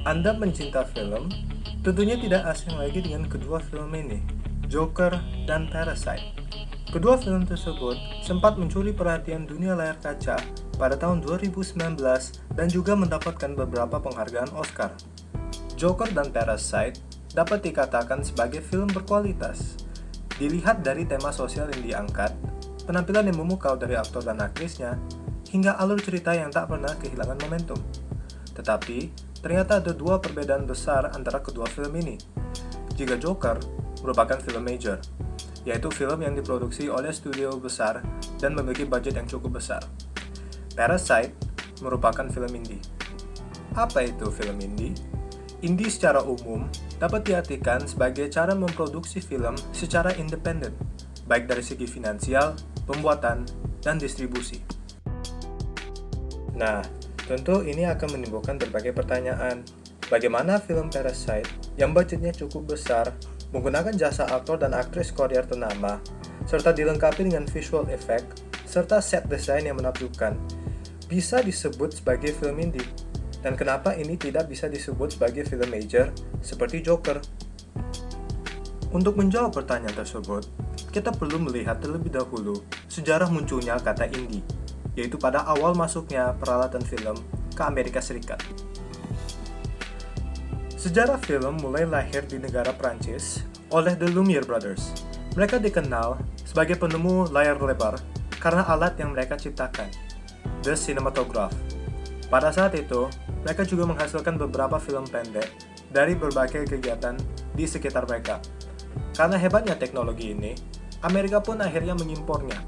Anda pencinta film, tentunya tidak asing lagi dengan kedua film ini, Joker dan Parasite. Kedua film tersebut sempat mencuri perhatian dunia layar kaca pada tahun 2019 dan juga mendapatkan beberapa penghargaan Oscar. Joker dan Parasite dapat dikatakan sebagai film berkualitas. Dilihat dari tema sosial yang diangkat, penampilan yang memukau dari aktor dan aktrisnya, hingga alur cerita yang tak pernah kehilangan momentum. Tetapi, ternyata ada dua perbedaan besar antara kedua film ini. Jika Joker merupakan film major, yaitu film yang diproduksi oleh studio besar dan memiliki budget yang cukup besar. Parasite merupakan film indie. Apa itu film indie? Indie secara umum dapat diartikan sebagai cara memproduksi film secara independen, baik dari segi finansial, pembuatan, dan distribusi. Nah, tentu ini akan menimbulkan berbagai pertanyaan. Bagaimana film Parasite yang budgetnya cukup besar, menggunakan jasa aktor dan aktris Korea ternama, serta dilengkapi dengan visual effect, serta set design yang menakjubkan, bisa disebut sebagai film indie? Dan kenapa ini tidak bisa disebut sebagai film major seperti Joker? Untuk menjawab pertanyaan tersebut, kita perlu melihat terlebih dahulu sejarah munculnya kata indie, yaitu pada awal masuknya peralatan film ke Amerika Serikat. Sejarah film mulai lahir di negara Prancis oleh The Lumiere Brothers. Mereka dikenal sebagai penemu layar lebar karena alat yang mereka ciptakan, the cinematograph. Pada saat itu, mereka juga menghasilkan beberapa film pendek dari berbagai kegiatan di sekitar mereka. Karena hebatnya teknologi ini, Amerika pun akhirnya mengimpornya.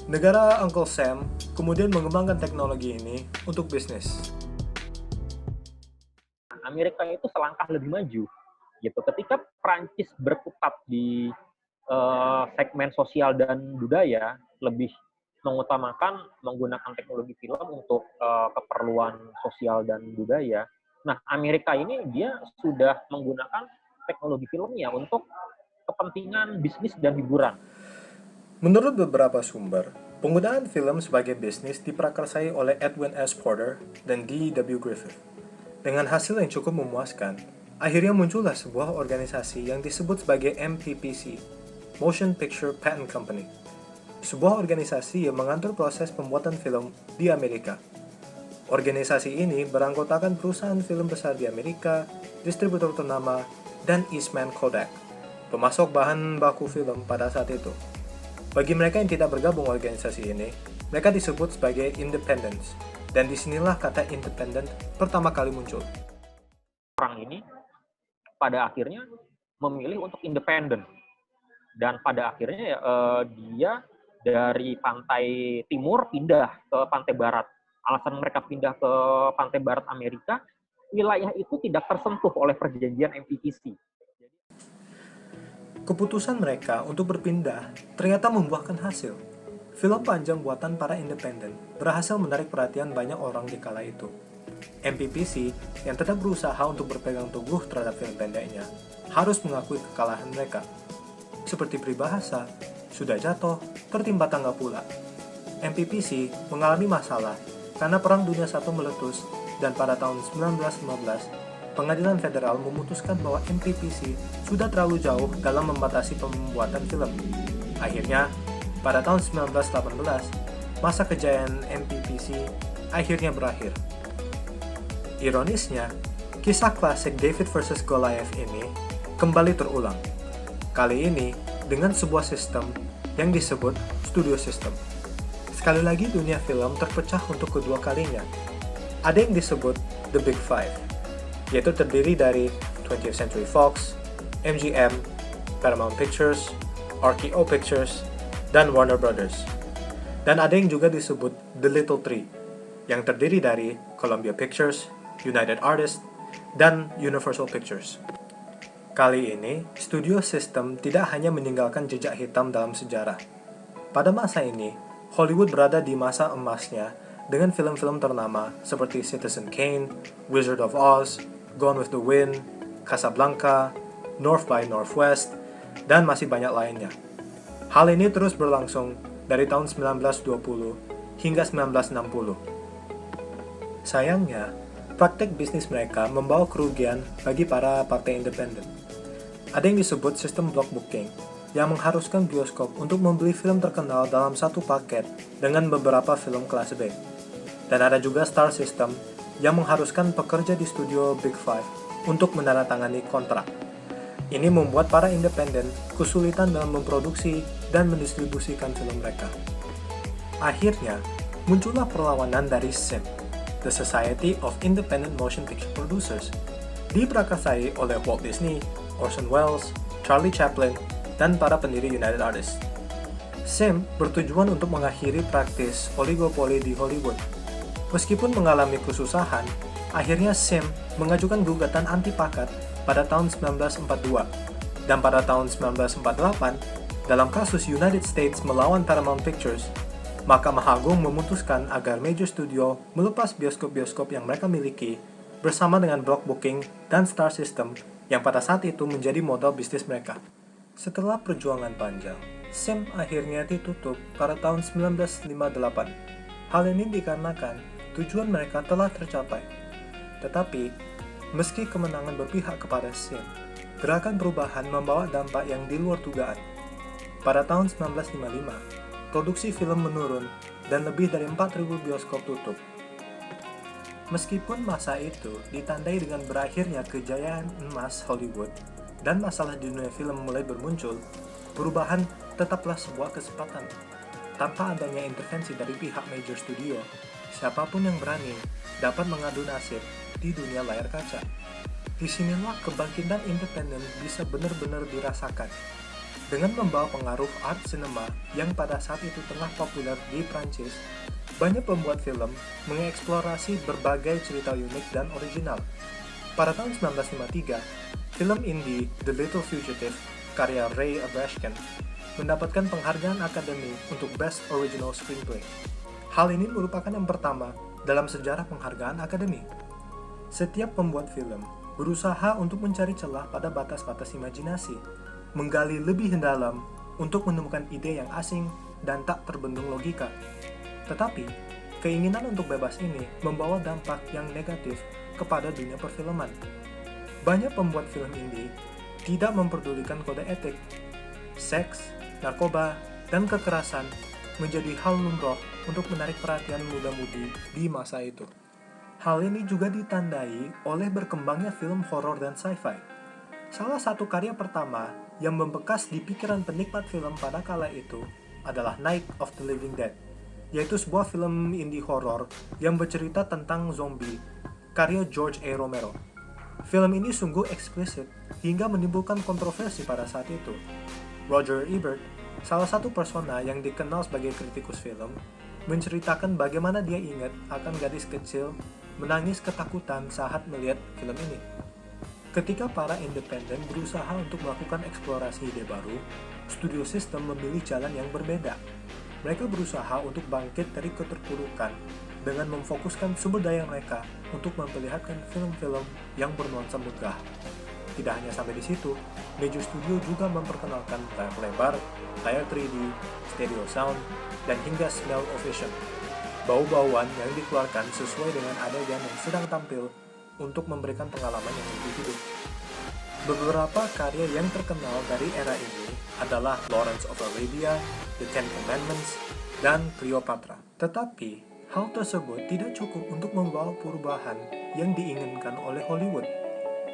Negara Uncle Sam kemudian mengembangkan teknologi ini untuk bisnis. Amerika itu selangkah lebih maju, gitu. Ketika Prancis berkutat di segmen sosial dan budaya, lebih mengutamakan menggunakan teknologi film untuk keperluan sosial dan budaya. Nah, Amerika ini dia sudah menggunakan teknologi filmnya untuk kepentingan bisnis dan hiburan. Menurut beberapa sumber, penggunaan film sebagai bisnis diprakarsai oleh Edwin S. Porter dan D.W. Griffith. Dengan hasil yang cukup memuaskan, akhirnya muncullah sebuah organisasi yang disebut sebagai MPPC, Motion Picture Patent Company. Sebuah organisasi yang mengatur proses pembuatan film di Amerika. Organisasi ini beranggotakan perusahaan film besar di Amerika, distributor ternama, dan Eastman Kodak, pemasok bahan baku film pada saat itu. Bagi mereka yang tidak bergabung organisasi ini, mereka disebut sebagai independents, dan disinilah kata independent pertama kali muncul. Orang ini pada akhirnya memilih untuk independen, dan pada akhirnya dia dari pantai timur pindah ke pantai barat. Alasan mereka pindah ke pantai barat Amerika, wilayah itu tidak tersentuh oleh perjanjian MPPC. Keputusan mereka untuk berpindah ternyata membuahkan hasil. Film panjang buatan para independen berhasil menarik perhatian banyak orang di kala itu. MPPC yang tetap berusaha untuk berpegang teguh terhadap film pendeknya harus mengakui kekalahan mereka. Seperti peribahasa, sudah jatuh, tertimpa tangga pula. MPPC mengalami masalah karena Perang Dunia I meletus dan pada tahun 1915, Pengadilan Federal memutuskan bahwa MPPC sudah terlalu jauh dalam membatasi pembuatan film. Akhirnya, pada tahun 1918, masa kejayaan MPPC akhirnya berakhir. Ironisnya, kisah klasik David vs. Goliath ini kembali terulang. Kali ini dengan sebuah sistem yang disebut studio system. Sekali lagi dunia film terpecah untuk kedua kalinya. Ada yang disebut The Big Five, yaitu terdiri dari 20th Century Fox, MGM, Paramount Pictures, RKO Pictures, dan Warner Brothers. Dan ada yang juga disebut The Little Three, yang terdiri dari Columbia Pictures, United Artists, dan Universal Pictures. Kali ini, studio system tidak hanya meninggalkan jejak hitam dalam sejarah. Pada masa ini, Hollywood berada di masa emasnya dengan film-film ternama seperti Citizen Kane, Wizard of Oz, Gone with the Wind, Casablanca, North by Northwest, dan masih banyak lainnya. Hal ini terus berlangsung dari tahun 1920 hingga 1960. Sayangnya, praktek bisnis mereka membawa kerugian bagi para partai independen. Ada yang disebut sistem block booking, yang mengharuskan bioskop untuk membeli film terkenal dalam satu paket dengan beberapa film kelas B. Dan ada juga star system, yang mengharuskan pekerja di studio Big Five untuk menandatangani kontrak. Ini membuat para independen kesulitan dalam memproduksi dan mendistribusikan film mereka. Akhirnya, muncullah perlawanan dari SIM, The Society of Independent Motion Picture Producers, diprakarsai oleh Walt Disney, Orson Welles, Charlie Chaplin, dan para pendiri United Artists. SIM bertujuan untuk mengakhiri praktis oligopoli di Hollywood. Meskipun mengalami kesusahan, akhirnya SIM mengajukan gugatan anti-pakat pada tahun 1942, dan pada tahun 1948, dalam kasus United States melawan Paramount Pictures, Mahkamah Agung memutuskan agar major studio melepas bioskop-bioskop yang mereka miliki bersama dengan block booking dan star system yang pada saat itu menjadi modal bisnis mereka. Setelah perjuangan panjang, SIM akhirnya ditutup pada tahun 1958. Hal ini dikarenakan tujuan mereka telah tercapai. Tetapi, meski kemenangan berpihak kepada SIM, gerakan perubahan membawa dampak yang di luar dugaan. Pada tahun 1955, produksi film menurun dan lebih dari 4.000 bioskop tutup. Meskipun masa itu ditandai dengan berakhirnya kejayaan emas Hollywood dan masalah di dunia film mulai bermuncul, perubahan tetaplah sebuah kesempatan. Tanpa adanya intervensi dari pihak major studio, siapapun yang berani dapat mengadu nasib di dunia layar kaca. Disinilah kebangkitan independen bisa benar-benar dirasakan. Dengan membawa pengaruh art cinema yang pada saat itu tengah populer di Prancis, banyak pembuat film mengeksplorasi berbagai cerita unik dan original. Pada tahun 1953, film indie The Little Fugitive karya Ray Abrashkin mendapatkan penghargaan Akademi untuk Best Original Screenplay. Hal ini merupakan yang pertama dalam sejarah penghargaan Akademi. Setiap pembuat film berusaha untuk mencari celah pada batas-batas imajinasi, menggali lebih dalam untuk menemukan ide yang asing dan tak terbendung logika. Tetapi, keinginan untuk bebas ini membawa dampak yang negatif kepada dunia perfilman. Banyak pembuat film indie tidak memperdulikan kode etik. Seks, narkoba, dan kekerasan menjadi hal lumrah untuk menarik perhatian muda-mudi di masa itu. Hal ini juga ditandai oleh berkembangnya film horor dan sci-fi. Salah satu karya pertama yang membekas di pikiran penikmat film pada kala itu adalah Night of the Living Dead, yaitu sebuah film indie horor yang bercerita tentang zombie, karya George A. Romero. Film ini sungguh eksplisit hingga menimbulkan kontroversi pada saat itu. Roger Ebert, salah satu persona yang dikenal sebagai kritikus film, menceritakan bagaimana dia ingat akan gadis kecil menangis ketakutan saat melihat film ini. Ketika para independen berusaha untuk melakukan eksplorasi ide baru, studio sistem memilih jalan yang berbeda. Mereka berusaha untuk bangkit dari keterpurukan dengan memfokuskan sumber daya mereka untuk memperlihatkan film-film yang bernuansa megah. Tidak hanya sampai di situ, major studio juga memperkenalkan layar lebar, layar 3D, stereo sound, dan hingga smell of vision. Bau-bauan yang dikeluarkan sesuai dengan adegan yang sedang tampil untuk memberikan pengalaman yang lebih hidup. Beberapa karya yang terkenal dari era ini adalah Lawrence of Arabia, The Ten Commandments, dan Cleopatra. Tetapi, hal tersebut tidak cukup untuk membawa perubahan yang diinginkan oleh Hollywood.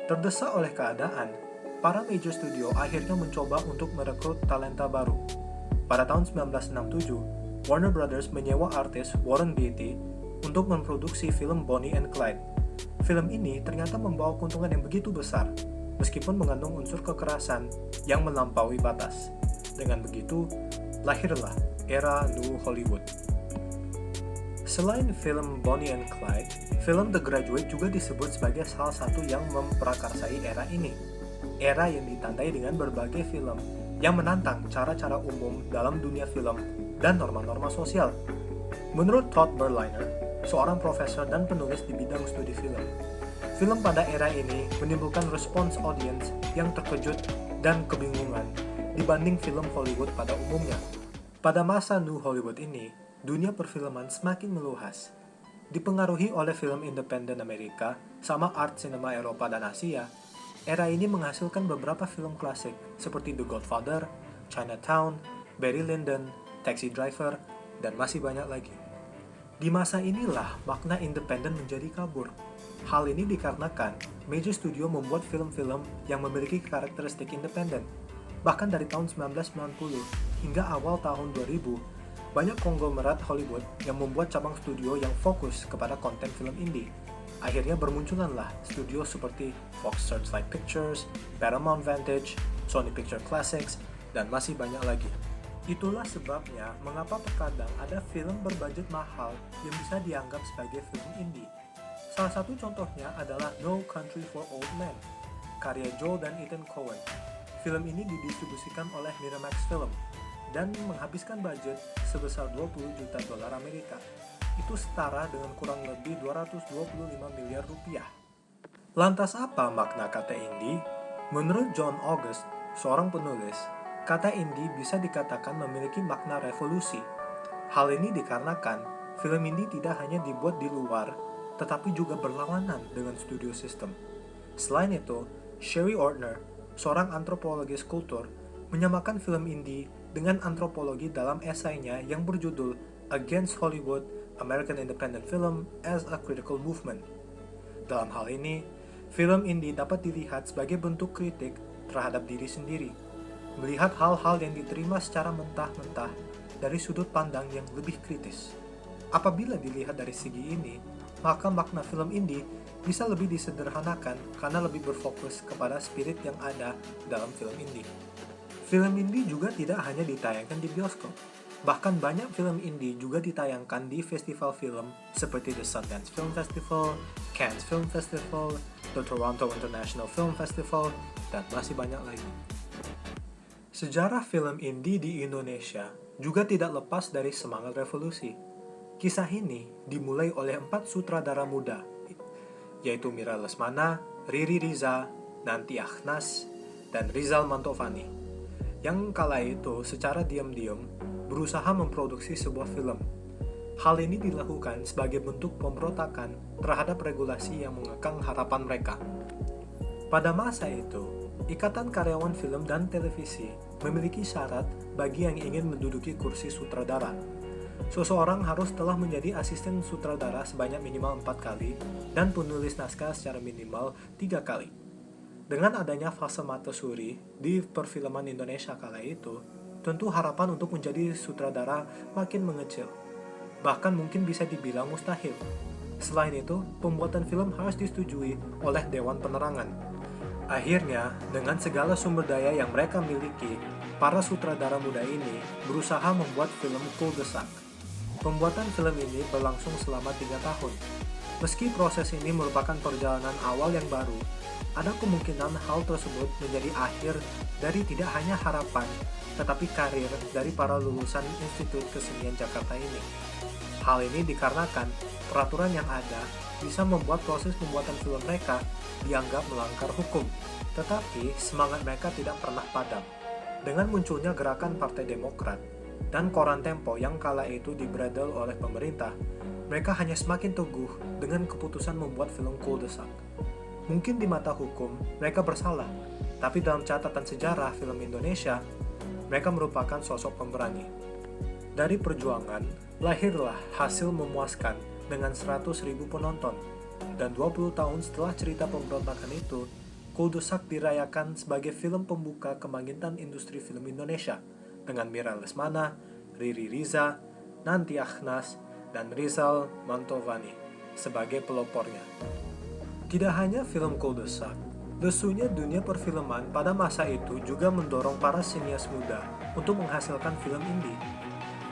Terdesak oleh keadaan, para major studio akhirnya mencoba untuk merekrut talenta baru. Pada tahun 1967, Warner Brothers menyewa artis Warren Beatty untuk memproduksi film Bonnie and Clyde. Film ini ternyata membawa keuntungan yang begitu besar, meskipun mengandung unsur kekerasan yang melampaui batas. Dengan begitu, lahirlah era New Hollywood. Selain film Bonnie and Clyde, film The Graduate juga disebut sebagai salah satu yang memprakarsai era ini. Era yang ditandai dengan berbagai film yang menantang cara-cara umum dalam dunia film dan norma-norma sosial. Menurut Todd Berliner, seorang profesor dan penulis di bidang studi film pada era ini menimbulkan respons audiens yang terkejut dan kebingungan dibanding film Hollywood pada umumnya. Pada masa New Hollywood ini, dunia perfilman semakin meluas. Dipengaruhi oleh film independen Amerika sama art cinema Eropa dan Asia, era ini menghasilkan beberapa film klasik seperti The Godfather, Chinatown, Barry Lyndon, Taxi Driver, dan masih banyak lagi. Di masa inilah makna independen menjadi kabur. Hal ini dikarenakan major studio membuat film-film yang memiliki karakteristik independen. Bahkan dari tahun 1990 hingga awal tahun 2000, banyak konglomerat Hollywood yang membuat cabang studio yang fokus kepada konten film indie. Akhirnya bermunculanlah studio seperti Fox Searchlight Pictures, Paramount Vantage, Sony Picture Classics, dan masih banyak lagi. Itulah sebabnya mengapa terkadang ada film berbudget mahal yang bisa dianggap sebagai film indie. Salah satu contohnya adalah No Country for Old Men, karya Joel dan Ethan Coen. Film ini didistribusikan oleh Miramax Film dan menghabiskan budget sebesar 20 juta dolar Amerika. Itu setara dengan kurang lebih 225 miliar rupiah. Lantas apa makna kata indie? Menurut John August, seorang penulis, kata indie bisa dikatakan memiliki makna revolusi. Hal ini dikarenakan film indie tidak hanya dibuat di luar, tetapi juga berlawanan dengan studio system. Selain itu, Sherry Ortner, seorang antropologis kultur, menyamakan film indie dengan antropologi dalam esainya yang berjudul Against Hollywood, American Independent Film as a Critical Movement. Dalam hal ini, film indie dapat dilihat sebagai bentuk kritik terhadap diri sendiri, melihat hal-hal yang diterima secara mentah-mentah dari sudut pandang yang lebih kritis. Apabila dilihat dari segi ini, maka makna film indie bisa lebih disederhanakan karena lebih berfokus kepada spirit yang ada dalam film indie. Film indie juga tidak hanya ditayangkan di bioskop, bahkan banyak film indie juga ditayangkan di festival film seperti The Sundance Film Festival, Cannes Film Festival, The Toronto International Film Festival, dan masih banyak lagi. Sejarah film indie di Indonesia juga tidak lepas dari semangat revolusi. Kisah ini dimulai oleh 4 sutradara muda, yaitu Mira Lesmana, Riri Riza, Nanti Akhnas, dan Rizal Mantovani, yang kala itu secara diam-diam berusaha memproduksi sebuah film. Hal ini dilakukan sebagai bentuk pemberontakan terhadap regulasi yang mengekang harapan mereka. Pada masa itu, Ikatan Karyawan Film dan Televisi memiliki syarat bagi yang ingin menduduki kursi sutradara. Seseorang harus telah menjadi asisten sutradara sebanyak minimal 4 kali dan penulis naskah secara minimal 3 kali. Dengan adanya fase mata suri di perfilman Indonesia kala itu, tentu harapan untuk menjadi sutradara makin mengecil. Bahkan mungkin bisa dibilang mustahil. Selain itu, pembuatan film harus disetujui oleh Dewan Penerangan. Akhirnya, dengan segala sumber daya yang mereka miliki, para sutradara muda ini berusaha membuat film Cul-de-sac. Pembuatan film ini berlangsung selama 3 tahun. Meski proses ini merupakan perjalanan awal yang baru, ada kemungkinan hal tersebut menjadi akhir dari tidak hanya harapan, tetapi karir dari para lulusan Institut Kesenian Jakarta ini. Hal ini dikarenakan peraturan yang ada bisa membuat proses pembuatan film mereka dianggap melanggar hukum, tetapi semangat mereka tidak pernah padam. Dengan munculnya gerakan Partai Demokrat dan koran Tempo yang kala itu dibredel oleh pemerintah, mereka hanya semakin teguh dengan keputusan membuat film Cul-de-sac. Mungkin di mata hukum, mereka bersalah, tapi dalam catatan sejarah film Indonesia, mereka merupakan sosok pemberani. Dari perjuangan, lahirlah hasil memuaskan dengan 100.000 penonton, dan 20 tahun setelah cerita pemberontakan itu, Cul-de-sac dirayakan sebagai film pembuka kebangkitan industri film Indonesia, dengan Mira Lesmana, Riri Riza, Nanti Akhnas, dan Rizal Mantovani sebagai pelopornya. Tidak hanya film Cul-de-sac, lesunya dunia perfilman pada masa itu juga mendorong para sinias muda untuk menghasilkan film indie.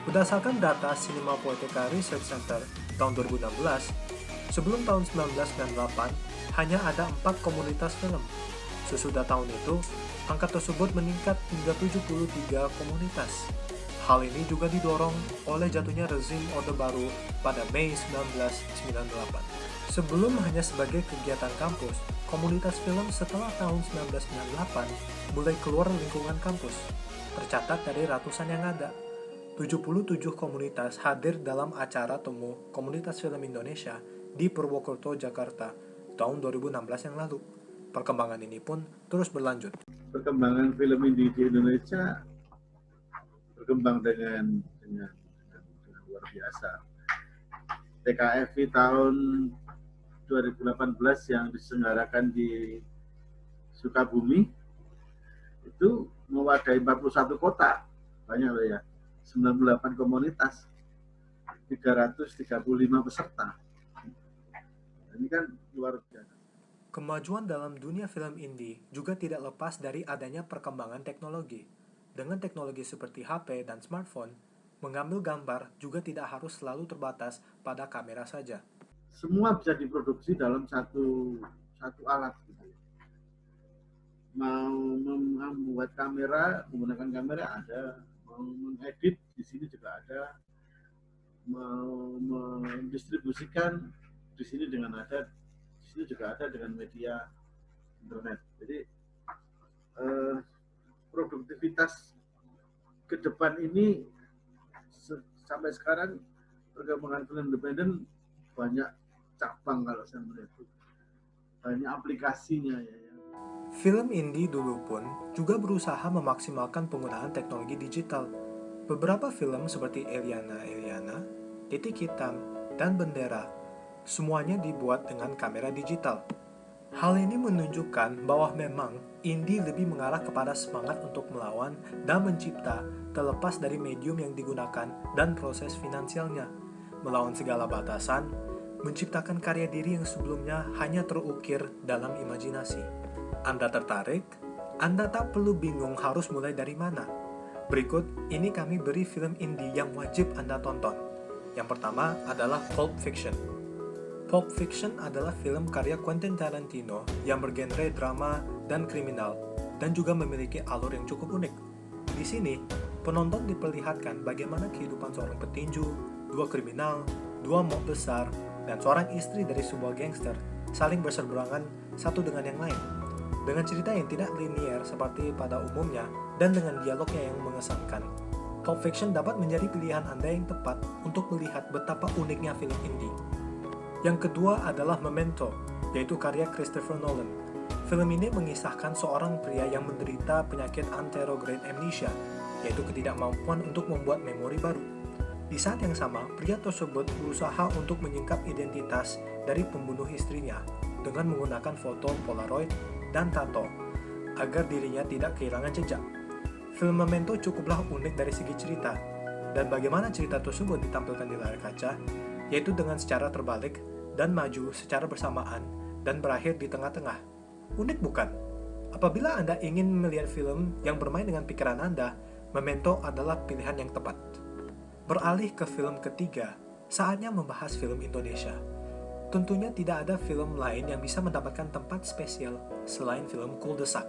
Berdasarkan data Cinema Poetica Research Center tahun 2016, sebelum tahun 1998 hanya ada 4 komunitas film. Sesudah tahun itu, angka tersebut meningkat hingga 73 komunitas. Hal ini juga didorong oleh jatuhnya rezim Orde Baru pada Mei 1998. Sebelum hanya sebagai kegiatan kampus, komunitas film setelah tahun 1998 mulai keluar lingkungan kampus. Tercatat dari ratusan yang ada. 77 komunitas hadir dalam acara temu Komunitas Film Indonesia di Purwokerto, Jakarta, tahun 2016 yang lalu. Perkembangan ini pun terus berlanjut. Perkembangan film indie di Indonesia berkembang dengan luar biasa. TKFI tahun 2018 yang diselenggarakan di Sukabumi itu mewadahi 41 kota, banyak loh ya, 98 komunitas, 335 peserta. Ini kan luar biasa. Kemajuan dalam dunia film indie juga tidak lepas dari adanya perkembangan teknologi. Dengan teknologi seperti HP dan smartphone, mengambil gambar juga tidak harus selalu terbatas pada kamera saja. Semua bisa diproduksi dalam satu alat. Gitu. Mau membuat kamera, menggunakan kamera ada, mau mengedit di sini juga ada, mau mendistribusikan di sini dengan ada, di sini juga ada dengan media internet. Jadi produktivitas ke depan ini sampai sekarang perkembangan film independen banyak cabang kalau saya melihat, banyak aplikasinya ya. Film indie dulu pun juga berusaha memaksimalkan penggunaan teknologi digital. Beberapa film seperti Eliana, Titik Hitam, dan Bendera semuanya dibuat dengan kamera digital. Hal ini menunjukkan bahwa memang indie lebih mengarah kepada semangat untuk melawan dan mencipta terlepas dari medium yang digunakan dan proses finansialnya, melawan segala batasan, menciptakan karya diri yang sebelumnya hanya terukir dalam imajinasi. Anda tertarik? Anda tak perlu bingung harus mulai dari mana. Berikut ini kami beri film indie yang wajib Anda tonton. Yang pertama adalah Pulp Fiction. Pulp Fiction adalah film karya Quentin Tarantino yang bergenre drama dan kriminal dan juga memiliki alur yang cukup unik. Di sini, penonton diperlihatkan bagaimana kehidupan seorang petinju, dua kriminal, dua mob besar, dan seorang istri dari sebuah gangster saling berseberangan satu dengan yang lain. Dengan cerita yang tidak linier seperti pada umumnya dan dengan dialognya yang mengesankan, Pulp Fiction dapat menjadi pilihan Anda yang tepat untuk melihat betapa uniknya film indie. Yang kedua adalah Memento, yaitu karya Christopher Nolan. Film ini mengisahkan seorang pria yang menderita penyakit anterograde amnesia, yaitu ketidakmampuan untuk membuat memori baru. Di saat yang sama, pria tersebut berusaha untuk menyingkap identitas dari pembunuh istrinya dengan menggunakan foto Polaroid dan tato agar dirinya tidak kehilangan jejak. Film Memento cukuplah unik dari segi cerita, dan bagaimana cerita tersebut ditampilkan di layar kaca, yaitu dengan secara terbalik dan maju secara bersamaan dan berakhir di tengah-tengah. Unik bukan? Apabila Anda ingin melihat film yang bermain dengan pikiran Anda, Memento adalah pilihan yang tepat. Beralih ke film ketiga, saatnya membahas film Indonesia. Tentunya tidak ada film lain yang bisa mendapatkan tempat spesial selain film Cul-de-Sac.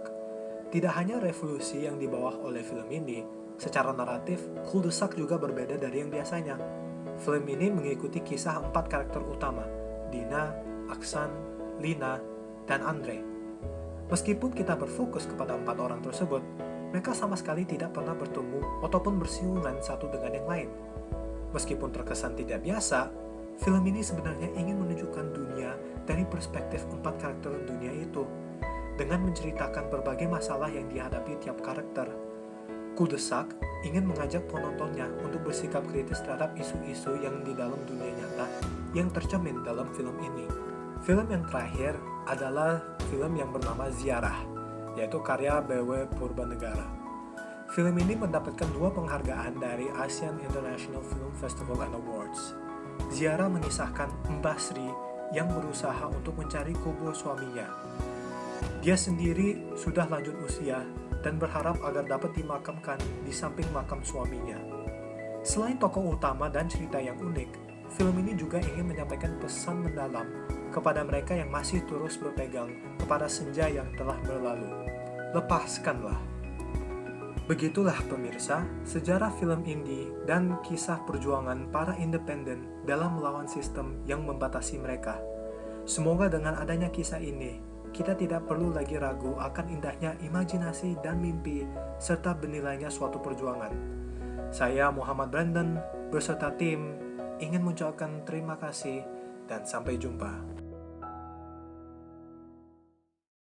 Tidak hanya revolusi yang dibawa oleh film ini, secara naratif, Cul-de-Sac juga berbeda dari yang biasanya. Film ini mengikuti kisah 4 karakter utama, Dina, Aksan, Lina, dan Andre. Meskipun kita berfokus kepada 4 orang tersebut, mereka sama sekali tidak pernah bertemu ataupun bersinggungan satu dengan yang lain. Meskipun terkesan tidak biasa, film ini sebenarnya ingin menunjukkan dunia dari perspektif 4 karakter dunia itu, dengan menceritakan berbagai masalah yang dihadapi tiap karakter. Cul-de-Sac ingin mengajak penontonnya untuk bersikap kritis terhadap isu-isu yang di dalam dunia nyata yang tercermin dalam film ini. Film yang terakhir adalah film yang bernama Ziarah, yaitu karya BW Purbanegara. Film ini mendapatkan 2 penghargaan dari Asian International Film Festival and Awards. Ziarah mengisahkan Mbah Sri yang berusaha untuk mencari kubur suaminya. Dia sendiri sudah lanjut usia dan berharap agar dapat dimakamkan di samping makam suaminya. Selain tokoh utama dan cerita yang unik, film ini juga ingin menyampaikan pesan mendalam kepada mereka yang masih terus berpegang kepada senja yang telah berlalu. Lepaskanlah. Begitulah pemirsa, sejarah film indie dan kisah perjuangan para independen dalam melawan sistem yang membatasi mereka. Semoga dengan adanya kisah ini, kita tidak perlu lagi ragu akan indahnya imajinasi dan mimpi serta bernilainya suatu perjuangan. Saya Muhammad Brandon beserta tim ingin mengucapkan terima kasih dan sampai jumpa.